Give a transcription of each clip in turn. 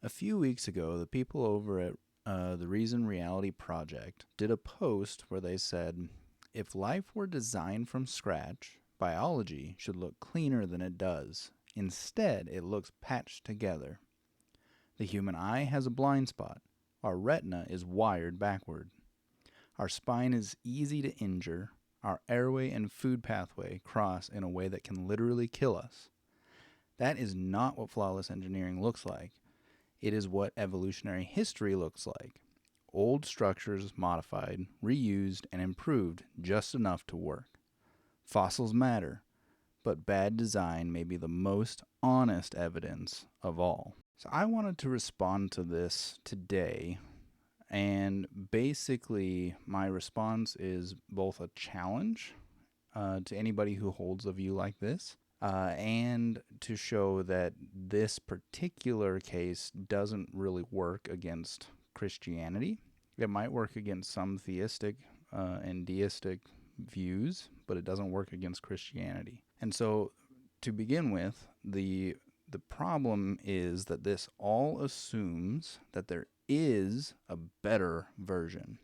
A few weeks ago, the people over at the Reason Reality Project did a post where they said, if life were designed from scratch, biology should look cleaner than it does. Instead, it looks patched together. The human eye has a blind spot. Our retina is wired backward. Our spine is easy to injure. Our airway and food pathway cross in a way that can literally kill us. That is not what flawless engineering looks like. It is what evolutionary history looks like. Old structures modified, reused, and improved just enough to work. Fossils matter, but bad design may be the most honest evidence of all. So I wanted to respond to this today, and basically my response is both a challenge to anybody who holds a view like this, and to show that this particular case doesn't really work against Christianity. It might work against some theistic and deistic views, but it doesn't work against Christianity. And so, to begin with, the problem is that this all assumes that there is a better version.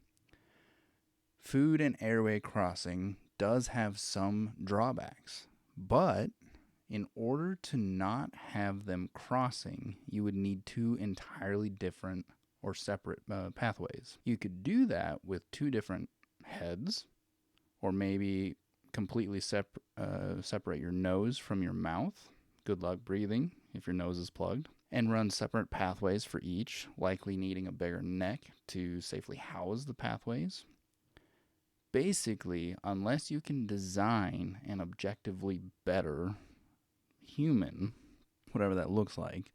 Food and airway crossing does have some drawbacks, but in order to not have them crossing, you would need two entirely different or separate pathways. You could do that with two different heads, or maybe completely separate your nose from your mouth. Good luck breathing if your nose is plugged. And run separate pathways for each, likely needing a bigger neck to safely house the pathways. Basically, unless you can design an objectively better human, whatever that looks like,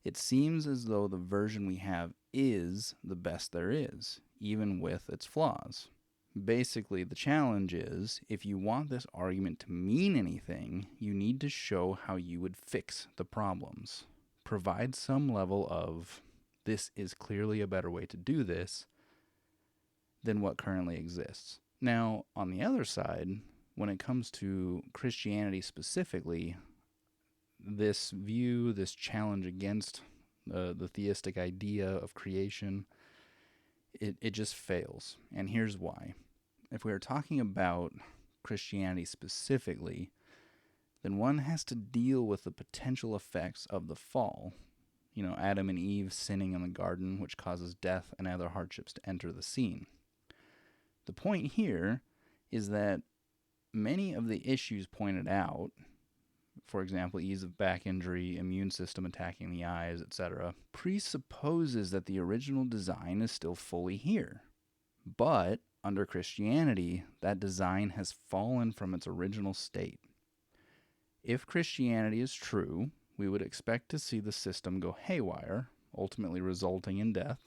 it seems as though the version we have is the best there is, even with its flaws. Basically, the challenge is, if you want this argument to mean anything, you need to show how you would fix the problems. Provide some level of, this is clearly a better way to do this than what currently exists. Now, on the other side, when it comes to Christianity specifically, this view, this challenge against the theistic idea of creation, it just fails. And here's why. If we are talking about Christianity specifically, then one has to deal with the potential effects of the fall. Adam and Eve sinning in the garden, which causes death and other hardships to enter the scene. The point here is that many of the issues pointed out, for example, ease of back injury, immune system attacking the eyes, etc., presupposes that the original design is still fully here. But under Christianity, that design has fallen from its original state. If Christianity is true, we would expect to see the system go haywire, ultimately resulting in death,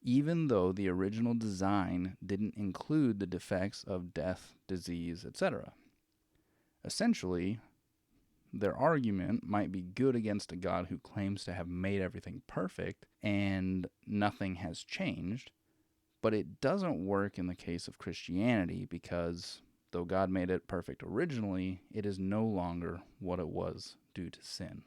even though the original design didn't include the defects of death, disease, etc. Essentially, their argument might be good against a God who claims to have made everything perfect and nothing has changed, but it doesn't work in the case of Christianity because though God made it perfect originally, it is no longer what it was due to sin.